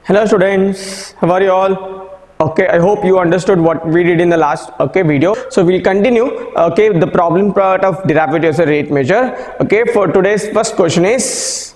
Hello students, how are you all? Okay, I hope you understood what we did in the last video. So we'll continue the problem part of derivatives of rate measure. Okay, for today's first question is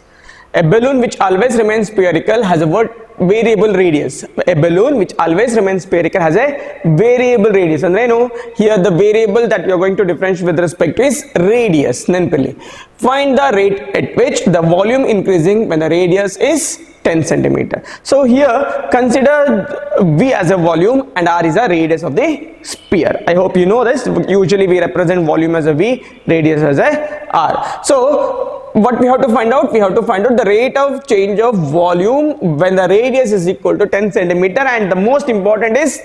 a balloon which always remains spherical has a variable radius. A balloon which always remains spherical has a variable radius. And I know here the variable that we are going to differentiate with respect to is radius. Find the rate at which the volume increasing when the radius is 10 centimeter. So here consider V as a volume and R is a radius of the sphere. I hope you know this. Usually we represent volume as a V, radius as a R. So what we have to find out? We have to find out the rate of change of volume when the radius is equal to 10 centimeter, and the most important is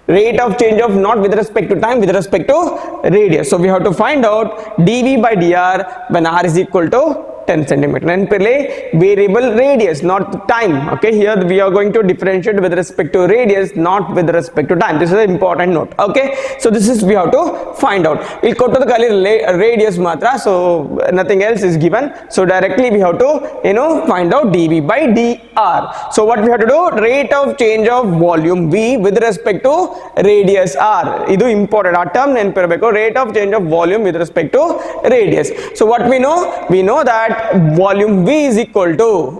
rate of change of not with respect to time, with respect to radius. So we have to find out dV by dr when R is equal to 10 centimeter and variable radius, not time. Okay, here we are going to differentiate with respect to radius, not with respect to time. This is an important note. Okay, so this is we have to find out. We'll go to the radius matra, so nothing else is given. So directly we have to find out dV by dr. So what we have to do? Rate of change of volume V with respect to radius R. This is important. Our term rate of change of volume with respect to radius. So what we know? We know that volume V is equal to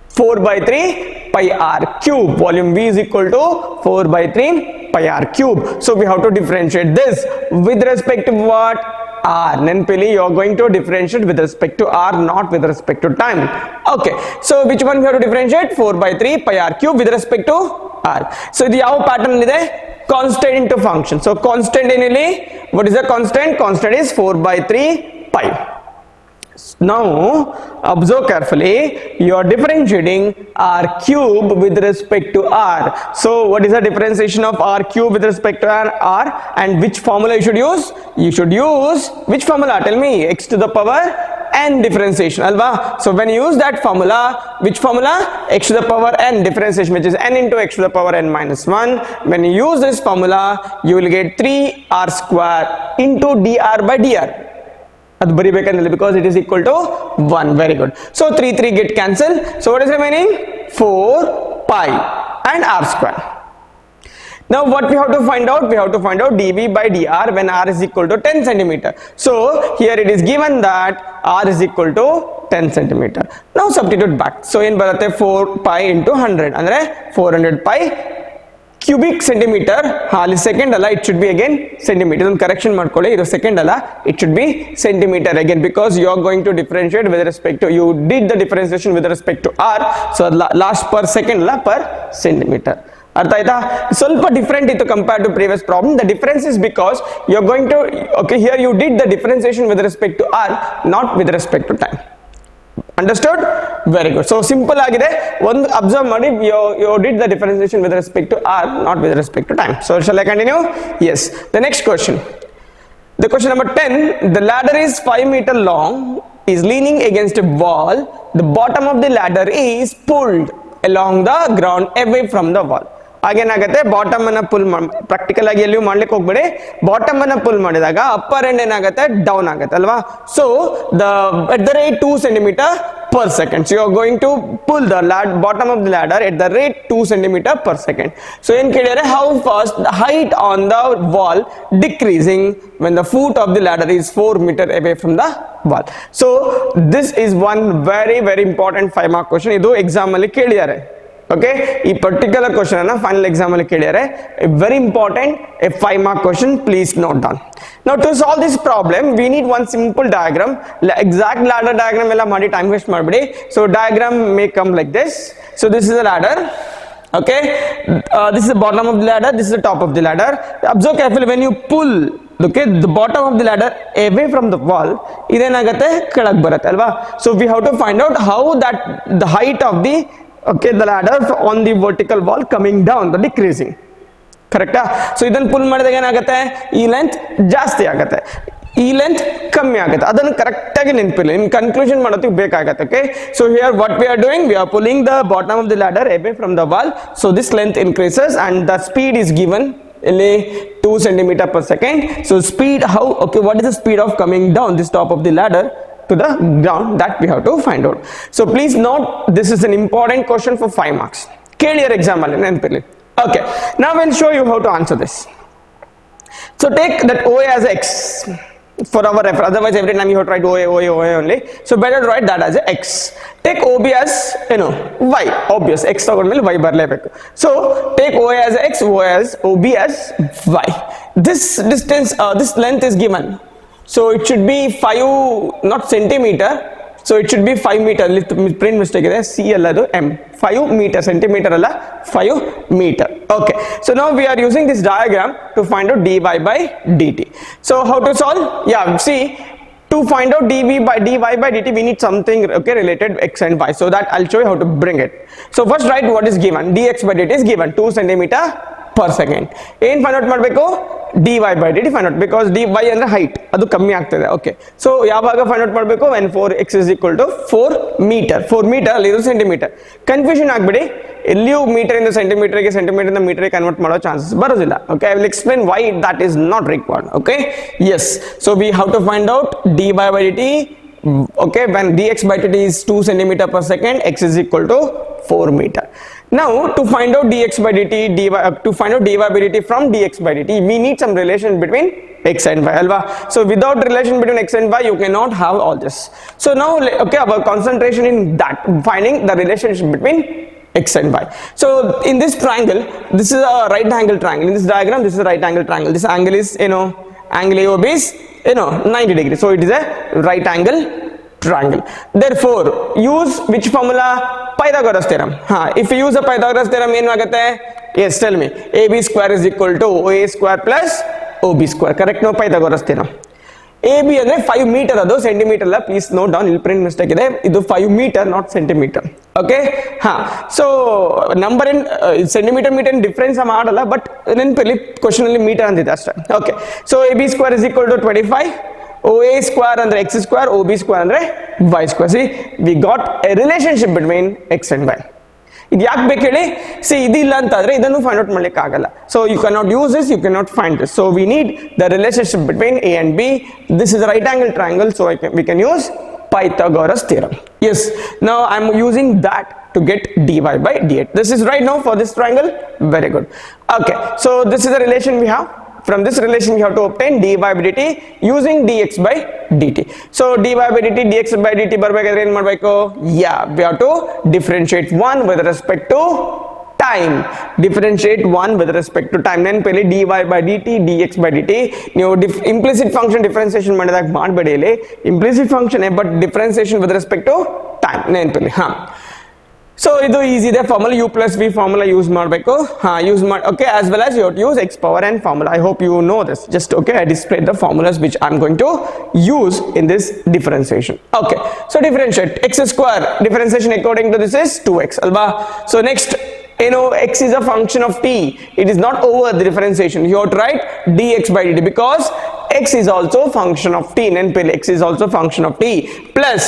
4 by 3 pi r cube. Volume V is equal to 4 by 3 pi r cube. So we have to differentiate this with respect to what? R. Then you are going to differentiate with respect to R, not with respect to time. Okay, so which one we have to differentiate? 4 by 3 pi r cube with respect to R. So the how pattern is constant into function. So constant in what is the constant? Constant is 4 by 3 pi. Now observe carefully, you are differentiating r cube with respect to r. So what is the differentiation of r cube with respect to r, and which formula you should use? You should use which formula? Tell me. X to the power n differentiation, alva. So when you use that formula, which formula? X to the power n differentiation, which is n into x to the power n minus 1. When you use this formula, you will get 3r square into dr by dr. Because it is equal to 1. Very good. So 3 get cancelled. So what is remaining? 4 pi and r square. Now what we have to find out? We have to find out dV by dr when r is equal to 10 centimeter. So here it is given that r is equal to 10 centimeter. Now substitute back. So in 4 pi into 100 andre 400 pi cubic centimeter. Second ala, it should be again centimeter. And correction madkole, second ala, it should be centimeter again, because you are going to differentiate with respect to, you did the differentiation with respect to r. So last per second la per centimeter. ಸ್ವಲ್ಪ different compared to previous problem. The difference is because you are going to, here you did the differentiation with respect to r, not with respect to time. Understood? Very good. So simple agide. One observe madi, you did the differentiation with respect to r, not with respect to time. So shall I continue? Yes. The next question. The question number 10. The ladder is 5 meters long, is leaning against a wall. The bottom of the ladder is pulled along the ground away from the wall. Again bottom ಅನ್ನು pull practical ಆಗಿ ಎಲ್ಲಿಯೂ ಮಾಡ್ಲಿಕ್ಕೆ ಹೋಗಬೇಡಿ. bottom ಅನ್ನು pull ಮಾಡಿದಾಗ upper end ಏನಾಗುತ್ತೆ down ಆಗುತ್ತೆ ಅಲ್ವಾ. So the at the rate 2 centimeter per second. So you are going to pull the bottom of the ladder at the rate 2 centimeter per second. So in ಕೇಳಿದರೆ how fast the height on the wall decreasing when the foot of the ladder is 4 meters away from the wall. So this is one very important 5 mark question. ಇದು exam ಅಲ್ಲಿ ಕೇಳಿದ್ದಾರೆ. Okay, this particular question na final exam alli keliyare, a very important a 5 mark question. Please note down. Now to solve this problem, we need one simple diagram. Exact ladder diagram ella ಮಾಡಿ time waste ಮಾಡಬೇಡಿ. So diagram may come like this. So this is the ladder. Okay, this is the bottom of the ladder, this is the top of the ladder. Observe carefully, when you pull the bottom of the ladder away from the wall, idenagutte ಕೆಳಗೆ ಬರುತ್ತೆ ಅಲ್ವಾ. So we have to find out how that the height of the the ladder on the vertical wall coming down, the decreasing. Correct? So ಇದನ್ನ pull ಮಾಡಿದಾಗ ಏನಾಗುತ್ತೆ? ಈ length ಜಾಸ್ತಿ ಆಗುತ್ತೆ, ಈ ಲೆಂತ್ ಕಮ್ಮಿ ಆಗುತ್ತೆ. ಅದನ್ನು ಕರೆಕ್ಟ್ ಆಗಿ ನೆನಪಿರಲಿ, ಇನ್ ಕನ್ಕ್ಲೂಷನ್ ಮಾಡೋದಕ್ಕೆ ಬೇಕಾಗುತ್ತೆ. Okay, so here what we are doing, we are pulling the bottom of the ladder away from the wall. So this length increases and the speed is given 2 centimeter per second. So speed, how? Okay, what is the speed of coming down this top of the ladder? to the ground that we have to find out. So please note, this is an important question for 5 marks. Clear exam alli. Okay, now we'll show you how to answer this. So take that OA as x for our reference. Otherwise, every time you have tried OA only. So better write that as x. Take OB as y. Obvious. X tagondmele y barlebeku. So take OA as x, OB as y. This distance, this length is given. So it should be 5, not centimeter. So it should be 5 meter. Print mistake ಇದೆ. C alladu m. 5 meter. Centimeter alla 5 meter. Okay. So now we are using this diagram to find out dy by dt. So how to solve? Yeah. See, to find out dy by dt, we need something related to x and y. So that I'll show you how to bring it. So first write what is given. Dx by dt is given 2 centimeter per second. ಏನು find out ಮಾಡಬೇಕು? dy by dt find out, because dy ಅಂದ್ರೆ height, ಅದು ಕಮ್ಮಿ ಆಗ್ತದೆ. Okay, so ಯಾವಾಗ find out ಮಾಡಬೇಕು? when 4x is equal to 4 meter. 4 meter ಅಲ್ಲಿರೋ centimetre. Confusion ಆಗಬೇಡಿ, ಎಲ್ಲಿಯೂ ಮೀಟರ್ ಇಂದ ಸೆಂಟಿಮೀಟರ್ಗೆ, ಸೆಂಟಿಮೀಟರ್ ಇಂದ ಮೀಟರ್ಗೆ ಕನ್ವರ್ಟ್ ಮಾಡೋ ಚಾನ್ಸಸ್ ಬರೋದಿಲ್ಲ. Okay, I will explain why that is not required. Okay, yes, so we have to find out dy by dt. Okay, when dx by dt is 2 centimeter per second, x is equal to 4 meter. Now to find out dx by dt, to find out dy by dt from dx by dt, we need some relation between x and y, alva. So without relation between x and y, you cannot have all this. So now, okay, our concentration in that, finding the relationship between x and y. So in this triangle, this is a right angle triangle. In this diagram, this is a right angle triangle. This angle is, angle AOB is, 90 degrees. So it is a right angle triangle. Therefore, use which formula? Pythagoras theorem. If you use a Pythagoras theorem, ಏನು ಆಗುತ್ತೆ? Yes, tell me. AB square is equal to OA square plus OB square. Correct? No, Pythagoras theorem. AB ಅಂದ್ರೆ 5 meter, ಅದು centimetre ಅಲ್ಲ. Please note down, ಇಲ್ಲಿ print mistake ಇದೆ. ಇದು 5 meter, not centimetre. Okay, so number in centimetre metre difference ಮಾಡಲ್ಲ, but ನೆನಪಿರಲಿ question ಅಲ್ಲಿ metre ಅಂತಿದೆ ಅಷ್ಟೇ. Okay, so AB square is equal to 25. OA square ಅಂದ್ರೆ x square, OB square ಅಂದ್ರೆ y square. See, we got a relationship between x and y. ಇದು ಯಾಕೆ ಬೇಕು ಹೇಳಿ? ಸಿ, ಇದಿಲ್ಲ ಅಂತಂದ್ರೆ ಇದನ್ನು ಫೈಂಡ್ ಔಟ್ ಮಾಡ್ಲಿಕ್ಕೆ ಆಗಲ್ಲ. So you can not use this, you can not find this. So we need the relationship between A and B. This is a right angle triangle, so we can use Pythagoras theorem. Yes, now I am using that to get dy by dx. This is right now for this triangle. Very good. Okay, so this is the relation we have. From this relation we have to obtain dy by dt using dx by dt. So dy by dt, dx by dt ಬರಬೇಕಾದ್ರೆ ಏನು ಮಾಡಬೇಕು? Yeah, we have to differentiate one with respect to time. Differentiate one with respect to time. ನೆನಪಲ್ಲಿ dy by dt, dx by dt. ನೀವು implicit function differentiation ಮಾಡಿದಾಗ ಮಾಡಬೇಡಿ, ಇಲ್ಲಿ implicit function but differentiation with respect to time. ನೆನಪಲ್ಲಿ So ಇದು easy ಇದೆ, formula u plus v formula use ಮಾಡಬೇಕು. Okay, as well as you have to use x power n formula. I hope you know this. Just okay, I displayed the formulas which I'm going to use in this differentiation. Okay, so differentiate x square, differentiation according to this is 2x, alba. So next, x is a function of t. It is not over the differentiation. You have to write dx by dt because x is also function of t. Nenpili, x is also function of t. Plus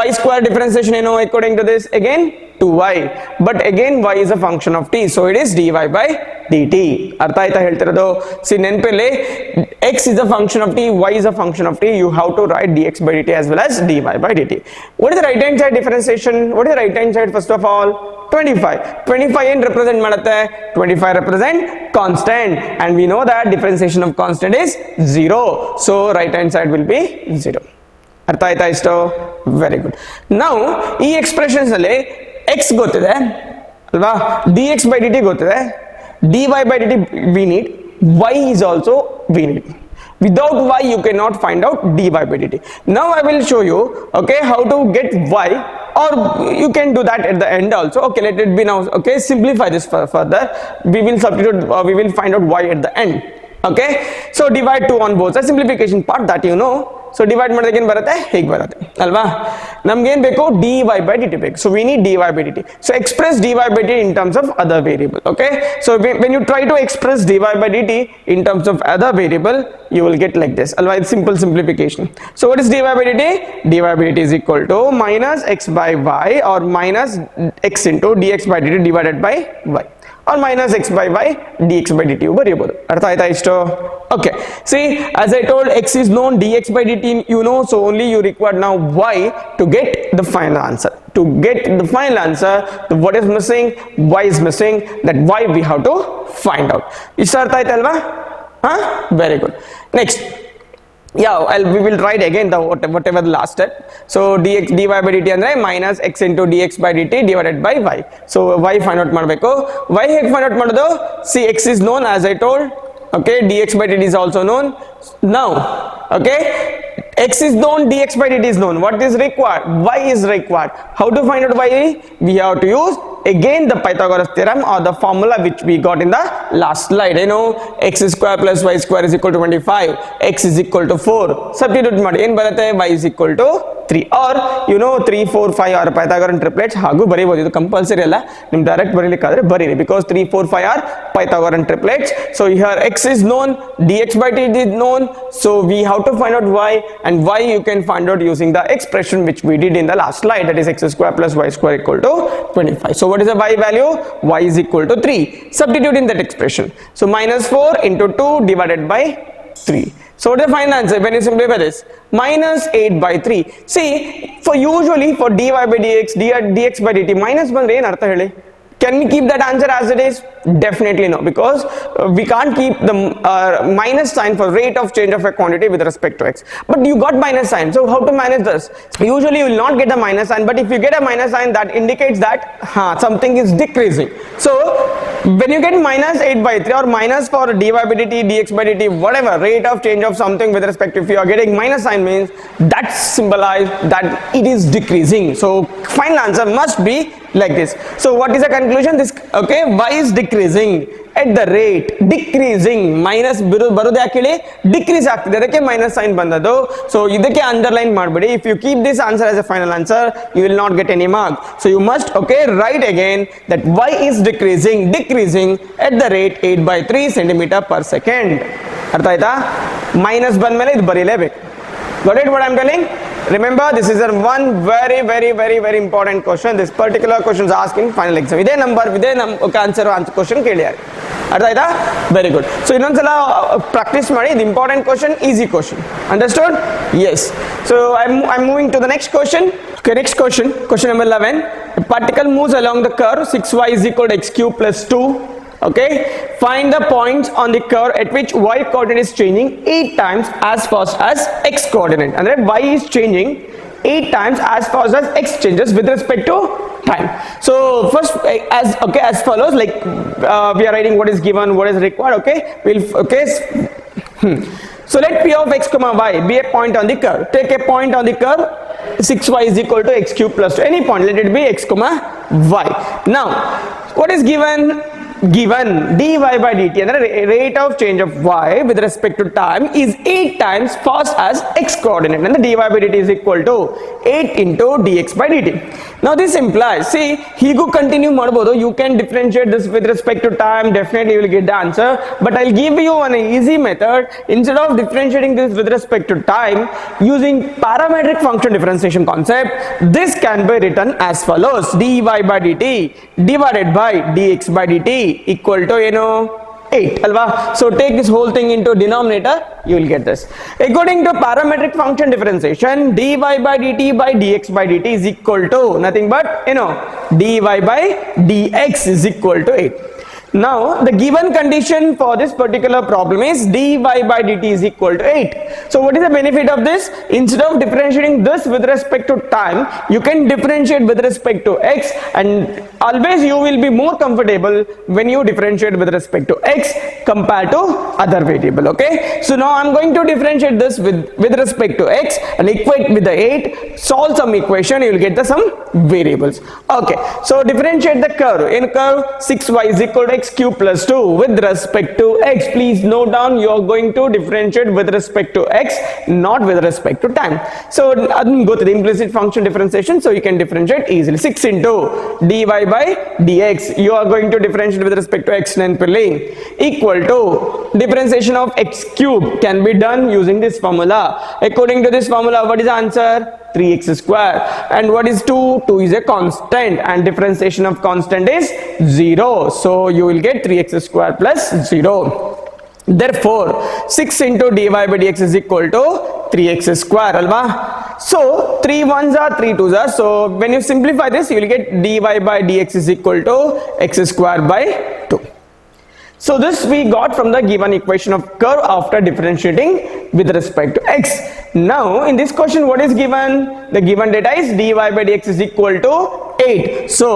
y square differentiation according to this again 2y, but again y is a function of t, so it is dy by dt. ಅರ್ಥ ಆಯ್ತಾ ಹೇಳ್ತಿರೋದು? C, ನೆನಪಲ್ಲಿ x is a function of t, y is a function of t. You have to write dx by dt as well as dy by dt. What is the right hand side differentiation? What is the right hand side first of all? 25. 25 ಏನು represent ಮಾಡುತ್ತೆ? 25 represent constant, and we know that differentiation of constant is 0, so right hand side will be 0. ಅರ್ಥ ಆಯ್ತಾ ಇಷ್ಟು? Very good. ನಾವು ಈ expressions ಅಲ್ಲಿ x ಗೊತ್ತಿದೆ ಅಲ್ವಾ, dx by dt ಗೊತ್ತಿದೆ, dy by dt we need, y is also we need. Without y you cannot find out dy by dt. Now I will show you, okay, how to get y, or you can do that at the end also. Okay, let it be now. Okay, simplify this further. We will substitute, we will find out y at the end. Okay, so divide 2 on both sides, simplification part that you know. So divide ಮಾಡಿದಾಗ ಏನು ಬರುತ್ತೆ? ಹೇಗೆ ಬರುತ್ತೆ ಅಲ್ವಾ? ನಮ್ಗೆ ಏನು ಬೇಕು? dy by dt ಬೇಕು. So we need dy by dt. So express dy by dt in terms of other variable. Okay, so when you try to express dy by dt in terms of other variable, you will get like this alva. It's simple simplification. So what is dy by dt? Dy by dt is equal to minus x by y, or minus x into dx by dt divided by y. or minus x by y dx by dt ಬರೆಯಬಹುದು. ಅರ್ಥ ಆಯ್ತಾ ಇಷ್ಟು? Okay, see, as I told, x is known, dx by dt you know, so only you require now y to get the final answer. To get the final answer, what is missing? Y is missing, that y we have to find out. ಇಷ್ಟು ಅರ್ಥ ಆಯ್ತಲ್ವಾ? Very good. Next, we will write again the whatever the last step. So dx dy by dt andre minus x into dx by dt divided by y. So y find out ಮಾಡಬೇಕು. y ಹೇಗೆ find out ಮಾಡೋದು? See, x is known as I told. Okay, dx by dt is also known. Now, okay, x is known, dx by dt is known. What is required? Y is required. How to find out y? We have to use again the Pythagoras theorem or the formula which we got in the last slide. You know, x square plus y square is equal to 25. X is equal to 4. Substitute ಮಾಡಿ ಏನು ಬರುತ್ತೆ? y is equal to 3, or you know 3 4 5 are Pythagorean triplets. ಹಾಗೂ ಬರೀಬಹುದು, ಇದು compulsory ಅಲ್ಲ, ನಿಮ್ direct ಬರೀಲಿಕ್ಕಾದ್ರೆ ಬರೀರಿ, because 3 4 5 are Pythagorean triplets. So here x is known, dx by dt is known, so we have to find out y, and y you can find out using the expression which we did in the last slide, that is x square plus y square equal to 25. So what is the y value? Y is equal to 3. Substitute in that expression. So minus 4 into 2 divided by 3. So what is the final answer when you simplify this? Minus 8 by 3. See, for usually for dy by dx, dx by dt, minus ಬಂದ್ರೆ ಏನು ಅರ್ಥ ಹೇಳಿ? Can we keep that answer as it is? Definitely no, because we can't keep the minus sign for rate of change of a quantity with respect to x. But you got minus sign, so how to manage this? Usually you will not get a minus sign, but if you get a minus sign, that indicates that something is decreasing. So when you get minus 8 by 3 or minus for dy by dt, dx by dt, whatever rate of change of something with respect to, if you are getting minus sign, means that symbolize that it is decreasing. So final answer must be like this. So what is the conclusion? This, okay, y is decreasing at the rate decreasing, minus ಬರೋದು ಯಾಕೆ ಹೇಳಿ? Decrease ಆಗ್ತಿದೆ, ಅದಕ್ಕೆ minus sign ಬಂದದ್ದು. So ಇದಕ್ಕೆ underline ಮಾಡಬೇಡಿ. If you keep this answer as a final answer, you will not get any mark. So you must, okay, write again that y is decreasing at the rate 8 by 3 centimeter per second. ಅರ್ಥ ಆಯ್ತಾ? Minus ಬಂದ್ಮೇಲೆ ಇದು ಬರೀಲೇಬೇಕು. Got it what I'm telling? Remember, this is a one very important question. This particular question is asked in final exam. ಇದೇ number answer question ಕೇಳಿದ್ದಾರೆ. ಅರ್ಥ ಆಯ್ತಾ? Very good. So ಇನ್ನೊಂದ್ಸಲ practice ಮಾಡಿ, ಇದು important question, easy question. Understood? Yes. So I moving to the next question. Okay, next question number 11. A particle moves along the curve 6y is equal to x cube plus 2. Okay, find the points on the curve at which y coordinate is changing 8 times as fast as x coordinate. And then y is changing 8 times as fast as x changes with respect to time. So first, as follows, like we are writing what is given, what is required. So let p of x comma y be a point on the curve. Take a point on the curve 6y is equal to x cube plus 2. Any point, let it be x comma y. Now what is given dy by dt, and the rate of change of y with respect to time is 8 times fast as x coordinate, and the dy by dt is equal to 8 into dx by dt. Now this implies, see, hೀಗೂ continue ಮಾಡಬಹುದು. You can differentiate this with respect to time, definitely you will get the answer, but I'll give you an easy method. Instead of differentiating this with respect to time using parametric function differentiation concept, this can be written as follows: dy by dt divided by dx by dt equal to 8 alva. So take this whole thing into denominator, you will get this. According to parametric function differentiation, dy by dt by dx by dt is equal to nothing but dy by dx is equal to 8. Now the given condition for this particular problem is dy by dt is equal to 8. So what is the benefit of this? Instead of differentiating this with respect to time, you can differentiate with respect to x, and always you will be more comfortable when you differentiate with respect to x compared to other variable. Okay, so now I'm going to differentiate this with respect to x and equate with the 8, solve some equation, you will get the some variables. Okay, so differentiate the curve. In curve 6y is equal to x cube plus 2 with respect to x. Please note down, you are going to differentiate with respect to x, not with respect to time. So go to the implicit function differentiation, so you can differentiate easily. 6 into dy by dx, you are going to differentiate with respect to x nenpilli, equal to differentiation of x cube can be done using this formula. According to this formula, what is the answer? 3x square. And what is 2? 2 is a constant and differentiation of constant is 0. So you will get 3x square plus 0. Therefore 6 into dy by dx is equal to 3x square alva. So 3 1s are 3 2s are, so when you simplify this you will get dy by dx is equal to x square by 2. So this we got from the given equation of curve after differentiating with respect to x. Now in this question what is given? The given data is dy by dx is equal to 8. So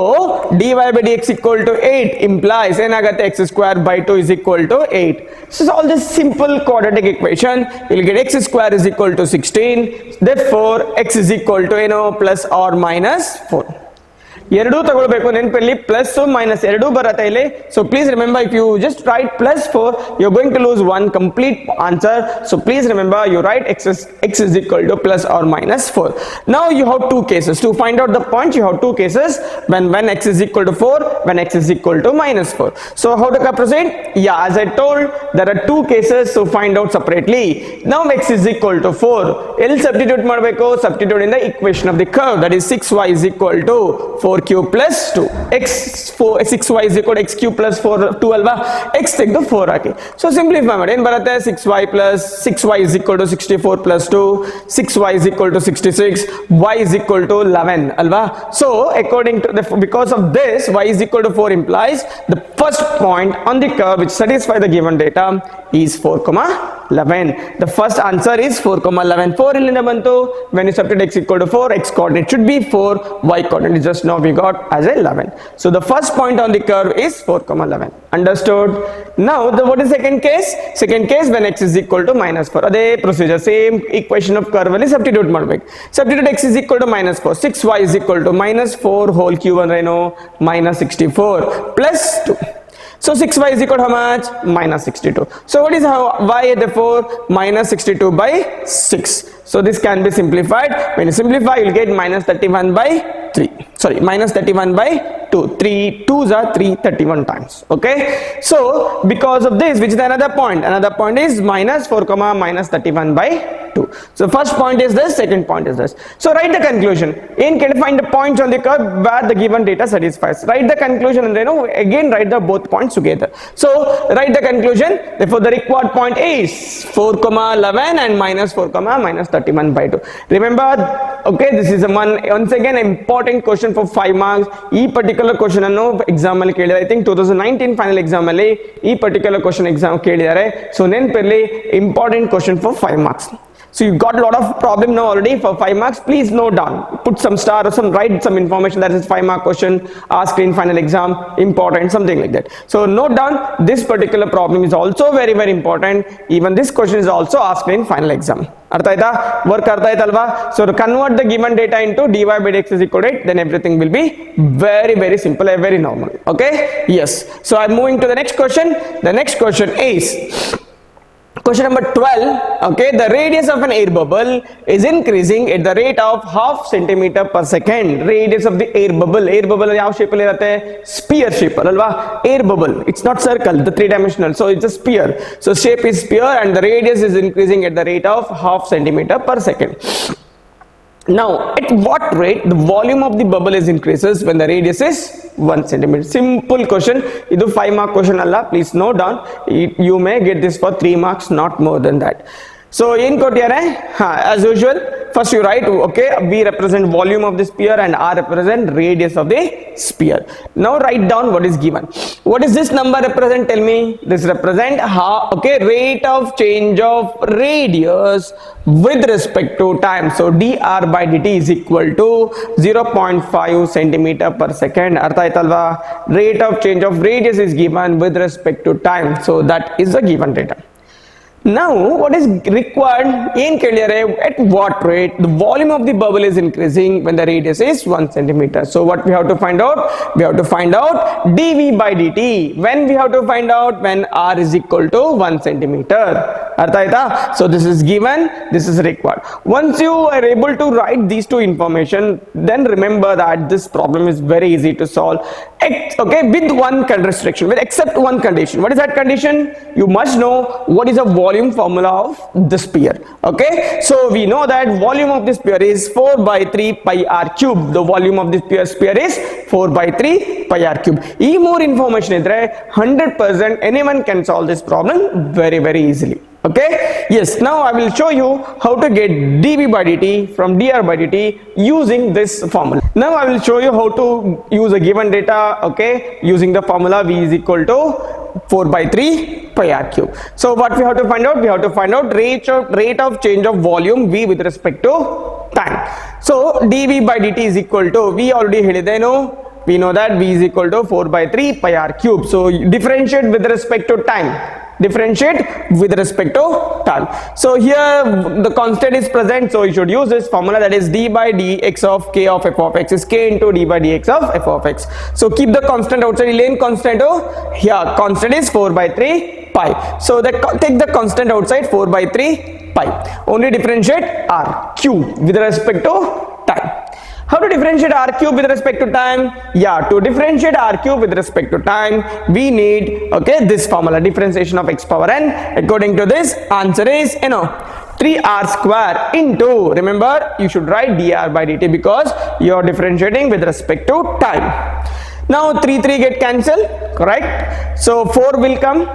dy by dx equal to 8 implies x square by 2 is equal to 8. So solve this simple quadratic equation. You will get x square is equal to 16. Therefore x is equal to plus or minus 4. ಎರಡು ತಗೊಳ್ಬೇಕು ನೆನಪಲ್ಲಿ plus minus ಎರಡು ಬರುತ್ತೆ ಇಲ್ಲಿ. So please remember if you just write plus 4 you are going to lose one complete answer. So please remember you write x is equal to plus or minus 4. Now you have two cases to find out the point. You have two cases when x is equal to 4, when x is equal to minus 4. So how to proceed? Yeah, as I told, there are two cases, so find out separately. Now x is equal to 4. ಎಲ್ಲಿ substitute ಮಾಡಬೇಕು? Substitute in the equation of the curve, that is 6y is equal to 4 cube plus 2. 6y is equal to x cube plus 2 alva. X ತೆಗೆದು 4 ಹಾಕಿ. So simplify ಮಾಡಿ ಏನು ಬರುತ್ತೆ? 6y is equal to 64 plus 2. 6y is equal to 66. Y is equal to 11 alva. So according to because of this y is equal to 4 implies the first point on the curve which satisfies the given data is 4,11. The first answer is 4,11. 4 ಇಲ್ಲಿಂದ ಬಂತು. When you substitute x equal to 4, x coordinate should be 4, y coordinate is just now we got as 11. So the first point on the curve is 4,11. Understood? Now what is second case? Second case when x is equal to minus 4. ಅದೇ procedure, same equation of curve ಅಲ್ಲಿ substitute ಮಾಡಬೇಕು. Substitute x is equal to minus 4. 6y is equal to minus 4 whole cube ಅಂದ್ರೆ ಏನು? Minus 64 plus 2. So 6y is equal to how much? Minus 62. So what is y? Therefore minus 62 by 6. So this can be simplified. When you simplify you will get minus 31 by 3. Sorry, minus 31 by 2. 3 2s are 331 times. Okay. So because of this, which is another point? Another point is minus 4 minus 31 by 2. So first point is this, second point is this. So write the conclusion. Can you find the points on the curve where the given data satisfies? Write the conclusion and then again write the both points together. So write the conclusion. Therefore the required point is 4,11 and minus 4, minus 31 by 2. Remember, okay, this is once again important question for 5 marks. ಈ particular question ಅನ್ನು exam ಅಲ್ಲಿ ಕೇಳಿದ್ದಾರೆ. I think 2019 final exam ಅಲ್ಲಿ ಈ particular question exam ಕೇಳಿದ್ದಾರೆ. So ನೆನಪಿರಲಿ, important question for 5 marks. So you got a lot of problem now already for 5 marks. Please note down, put some star or write some information that is 5 mark question asked in final exam, important, something like that. So note down, this particular problem is also very very important. Even this question is also asked in final exam. ಅರ್ಥ ಆಯ್ತಾ? Work ಅರ್ಥ ಆಯ್ತಲ್ವಾ? So to convert the given data into dy by dx is equal to 8, then everything will be very very simple and very normal. Okay? Yes. So I'm moving to the next question. The next question is question number 12. Okay, the radius of an air bubble is increasing at the rate of half centimeter per second. Radius of the air bubble ಯಾವ shape ಅಲ್ಲಿ ಇರುತ್ತೆ? Sphere shape ಅಲ್ವಾ? Air bubble, it's not circle, the 3-dimensional, so it's a sphere. So shape is sphere and the radius is increasing at the rate of half centimeter per second. Now at what rate the volume of the bubble is increases when the radius is 1 centimeter? Simple question. Idu 5 mark question alla, please note down. You may get this for 3 marks, not more than that. So in ಕೊಟ್ಟಿದ್ದಾರೆ, as usual first you write, okay, V represent volume of the sphere and R represent radius of the sphere. Now write down what is given. What is this number represent? Tell me. This represent okay, rate of change of radius with respect to time. So dr by dt is equal to 0.5 centimeter per second. ಅರ್ಥ ಆಯ್ತಲ್ವಾ? Rate of change of radius is given with respect to time. So that is the given data. Now what is required? ಏನ್ ಕೇಳಿದರೆ? At what rate the volume of the bubble is increasing when the radius is 1 centimeter. So what we have to find out? We have to find out dv by dt. When we have to find out? When r is equal to 1 centimeter. ಅರ್ಥ ಆಯ್ತಾ? So this is given, this is required. Once you are able to write these two information, then remember that this problem is very easy to solve. Okay, with one restriction, with except one condition. What is that condition? You must know what is the volume formula of the sphere. Okay, so we know that volume of the sphere is 4 by 3 pi r cube. The volume of the sphere is 4 by 3 pi r cube. E more information idre 100% anyone can solve this problem very easily. Okay, yes, now I will show you how to get dv by dt from dr by dt using this formula. Now I will show you how to use a given data, okay, using the formula v is equal to 4 by 3 pi r cube. So what we have to find out? We have to find out rate of change of volume v with respect to time. So dv by dt is equal to, we already helideno, we know that v is equal to 4 by 3 pi r cube. So differentiate with respect to time. Differentiate with respect to time. So here the constant is present, so you should use this formula, that is d by dx of k of f of x is k into d by dx of f of x. So keep the constant outside. Lane constant, here constant is 4 by 3 pi. So take the constant outside, 4 by 3 pi. Only differentiate r cube with respect to time. How to differentiate r cube with respect to time? Yeah, to differentiate r cube with respect to time, we need, okay, this formula, differentiation of x power n. According to this, answer is 3r square into, remember you should write dr by dt because you are differentiating with respect to time. Now 3 get cancelled, correct? So 4 will come,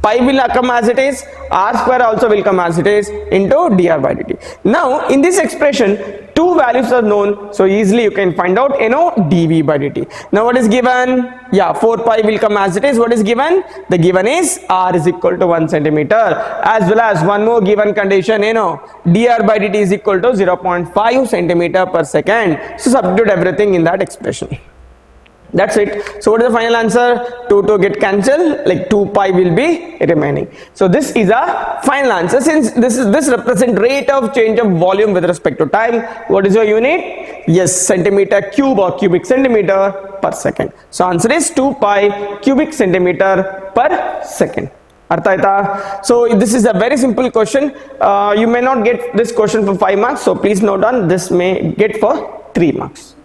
pi will come as it is, r square also will come as it is, into dr by dt. Now in this expression two values are known, so easily you can find out dv by dt. Now what is given? Yeah, 4 pi will come as it is. What is given? The given is r is equal to 1 centimeter, as well as one more given condition, dr by dt is equal to 0.5 centimeter per second. So substitute everything in that expression. That's it. So what is the final answer? 2 get cancelled, like 2 pi will be remaining. So this is a final answer. Since this represents rate of change of volume with respect to time, what is your unit? Yes, centimeter cube or cubic centimeter per second. So answer is 2 pi cubic centimeter per second. So this is a very simple question. You may not get this question for 5 marks, so please note down, this may get for 3 marks.